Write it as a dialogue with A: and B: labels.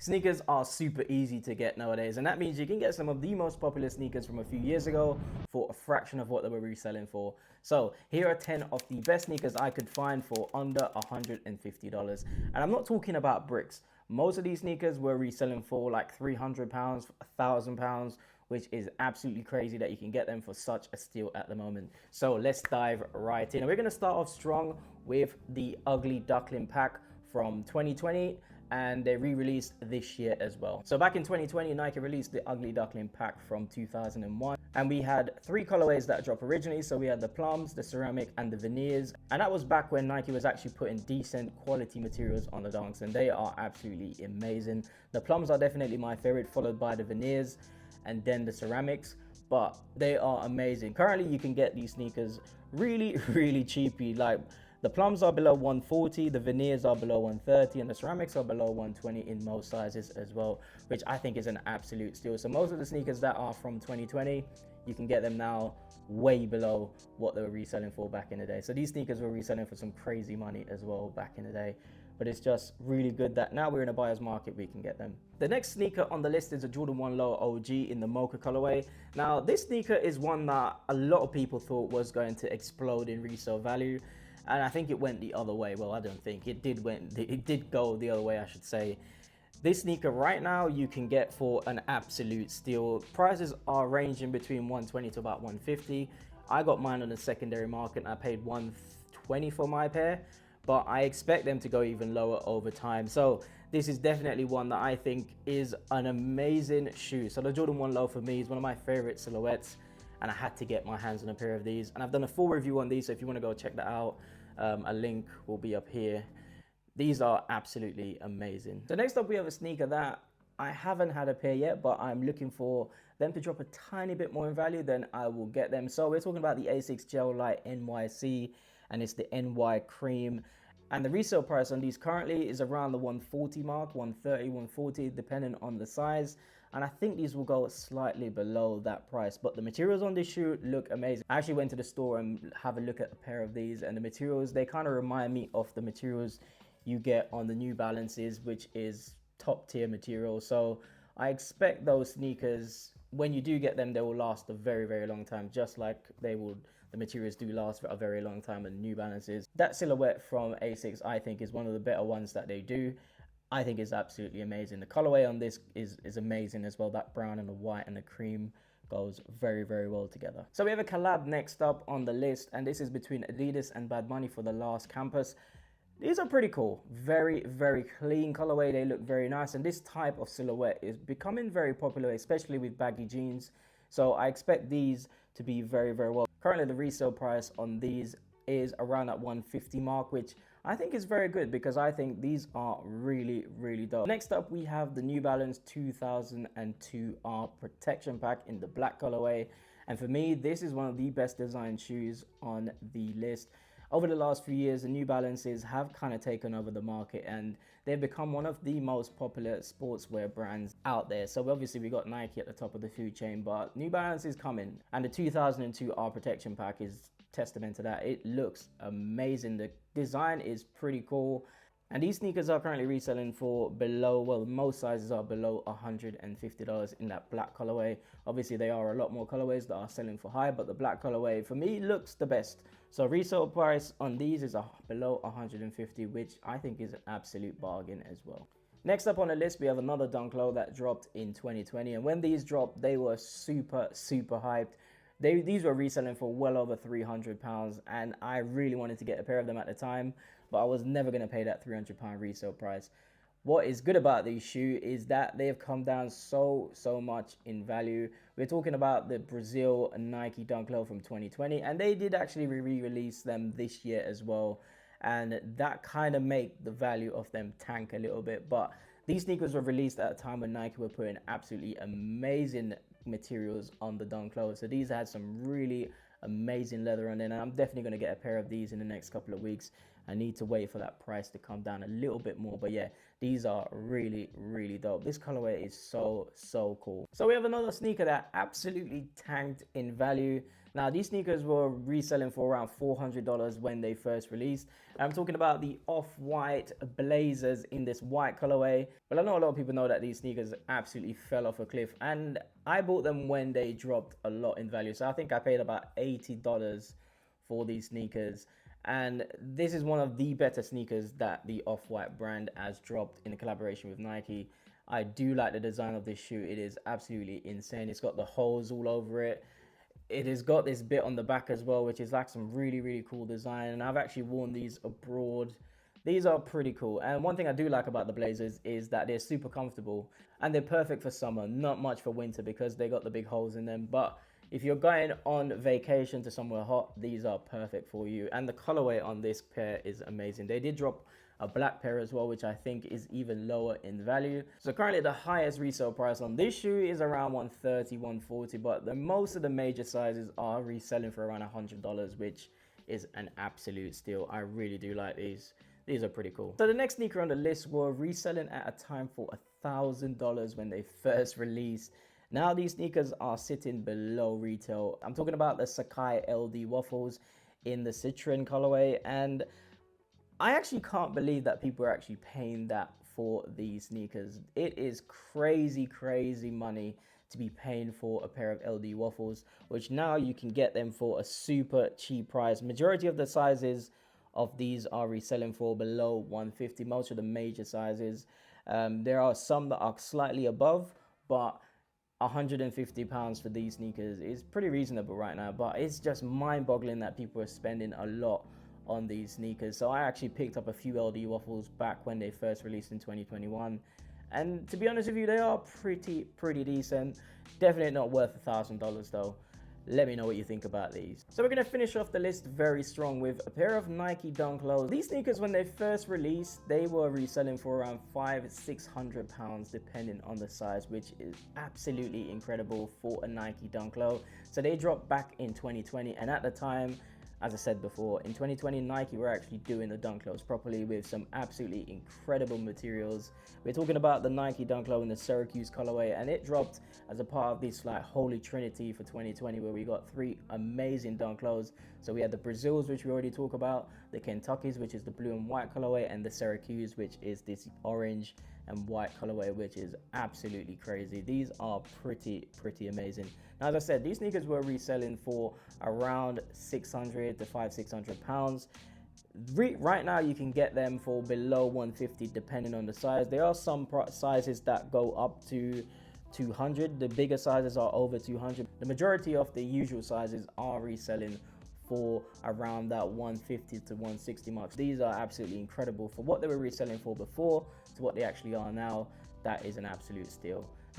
A: Sneakers are super easy to get nowadays, and that means you can get some of the most popular sneakers from a few years ago for a fraction of what they were reselling for. So here are 10 of the best sneakers I could find for under $150. And I'm not talking about bricks. Most of these sneakers were reselling for like £300, £1,000, which is absolutely crazy that you can get them for such a steal at the moment. So let's dive right in. And we're gonna start off strong with the Ugly Duckling pack from 2020, and they re-released this year as well. So back in 2020, Nike released the Ugly Duckling pack from 2001, and we had three colorways that dropped originally. So we had the plums, the ceramic, and the veneers, and that was back when Nike was actually putting decent quality materials on the dunks, and they are absolutely amazing. The plums are definitely my favorite, followed by the veneers and then the ceramics, but they are amazing. Currently you can get these sneakers really cheapy. Like, the plums are below 140, the veneers are below 130, and the ceramics are below 120 in most sizes as well, which I think is an absolute steal. So most of the sneakers that are from 2020, you can get them now way below what they were reselling for back in the day. So these sneakers were reselling for some crazy money as well back in the day. But it's just really good that now we're in a buyer's market, we can get them. The next sneaker on the list is a Jordan 1 Low OG in the mocha colorway. Now this sneaker is one that a lot of people thought was going to explode in resale value, and I think it went the other way. Well, I don't think it did go the other way, I should say. This sneaker right now you can get for an absolute steal. Prices are ranging between 120 to about 150. I got mine on the secondary market and I paid 120 for my pair, but I expect them to go even lower over time. So this is definitely one that I think is an amazing shoe. So the Jordan 1 Low for me is one of my favorite silhouettes, and I had to get my hands on a pair of these. And I've done a full review on these, so if you want to go check that out, a link will be up here. These are absolutely amazing. So next up we have a sneaker that I haven't had a pair yet, but I'm looking for them to drop a tiny bit more in value, then I will get them. So we're talking about the Essickz Gel Light NYC, and it's the NY Cream. And the resale price on these currently is around the 140 mark, 130, 140, depending on the size. And I think these will go slightly below that price, but the materials on this shoe look amazing. I actually went to the store and have a look at a pair of these, and the materials, they kind of remind me of the materials you get on the New Balances, which is top tier material. So I expect those sneakers, when you do get them, they will last a very long time, just like the materials do last for a very long time in New Balances. That silhouette from Essickz, I think, is one of the better ones that they do. I think it's absolutely amazing. The colorway on this is amazing as well. That brown and the white and the cream goes very well together. So we have a collab next up on the list, and this is between Adidas and Bad Bunny for the Last Campus. These are pretty cool. Very clean colorway. They look very nice, and this type of silhouette is becoming very popular, especially with baggy jeans. So I expect these to be very well. Currently the resale price on these is around that 150 mark, which I think is very good because I think these are really dope. Next up we have the New Balance 2002R Protection Pack in the black colorway, and for me this is one of the best design shoes on the list. Over the last few years, the New Balances have kind of taken over the market, and they've become one of the most popular sportswear brands out there. So obviously we got Nike at the top of the food chain, but New Balance is coming, and the 2002R Protection Pack is testament to that. It looks amazing. The design is pretty cool, and these sneakers are currently reselling for below, well, most sizes are below $150 in that black colorway. Obviously there are a lot more colorways that are selling for high, but the black colorway for me looks the best. So resale price on these is below 150, which I think is an absolute bargain as well. Next up on the list, we have another Dunk Low that dropped in 2020, and when these dropped, they were super hyped. These were reselling for well over £300, and I really wanted to get a pair of them at the time, but I was never going to pay that £300 resale price. What is good about these shoes is that they have come down so much in value. We're talking about the Brazil Nike Dunk Low from 2020, and they did actually re-release them this year as well, and that kind of made the value of them tank a little bit. But these sneakers were released at a time when Nike were putting absolutely amazing materials on the Dunk Low. So these had some really amazing leather on them, and I'm definitely going to get a pair of these in the next couple of weeks. I need to wait for that price to come down a little bit more, but yeah, these are really dope. This colorway is so cool. So we have another sneaker that absolutely tanked in value. Now, these sneakers were reselling for around $400 when they first released. I'm talking about the off-white Blazers in this white colorway. But I know a lot of people know that these sneakers absolutely fell off a cliff, and I bought them when they dropped a lot in value. So I think I paid about $80 for these sneakers. And this is one of the better sneakers that the Off-White brand has dropped in a collaboration with Nike. I do like the design of this shoe. It is absolutely insane. It's got the holes all over it. It has got this bit on the back as well, which is like some really cool design. And I've actually worn these abroad. These are pretty cool. And one thing I do like about the Blazers is that they're super comfortable and they're perfect for summer, not much for winter because they got the big holes in them. But if you're going on vacation to somewhere hot, these are perfect for you. And the colorway on this pair is amazing. They did drop a black pair as well, which I think is even lower in value. So currently the highest resale price on this shoe is around $130, $140, but most of the major sizes are reselling for around $100, which is an absolute steal. I really do like these. These are pretty cool. So the next sneaker on the list were reselling at a time for $1,000 when they first released. Now these sneakers are sitting below retail. I'm talking about the Sakai LD waffles in the Citroen colorway, and I actually can't believe that people are actually paying that for these sneakers. It is crazy money to be paying for a pair of LD waffles, which now you can get them for a super cheap price. Majority of the sizes of these are reselling for below $150, most of the major sizes. There are some that are slightly above, but £150 for these sneakers is pretty reasonable right now. But it's just mind-boggling that people are spending a lot on these sneakers. So I actually picked up a few LD waffles back when they first released in 2021, and to be honest with you, they are pretty decent. Definitely not worth $1,000 though. Let me know what you think about these. So we're going to finish off the list very strong with a pair of Nike Dunk Lows. These sneakers, when they first released, they were reselling for around £500-600 depending on the size, which is absolutely incredible for a Nike Dunk Low. So they dropped back in 2020, and at the time, as I said before, in 2020, Nike were actually doing the Dunk Lows properly with some absolutely incredible materials. We're talking about the Nike Dunk Low in the Syracuse colorway, and it dropped as a part of this like holy trinity for 2020, where we got 3 amazing Dunk Lows. So we had the Brazils, which we already talked about, the Kentuckys, which is the blue and white colorway, and the Syracuse, which is this orange and white colorway, which is absolutely crazy. These are pretty amazing. Now, as I said, these sneakers were reselling for around £600 to £500-600. Right now you can get them for below $150 depending on the size. There are some sizes that go up to 200. The bigger sizes are over 200. The majority of the usual sizes are reselling for around that 150 to 160 marks. These are absolutely incredible for what they were reselling for before to what they actually are now. That is an absolute steal.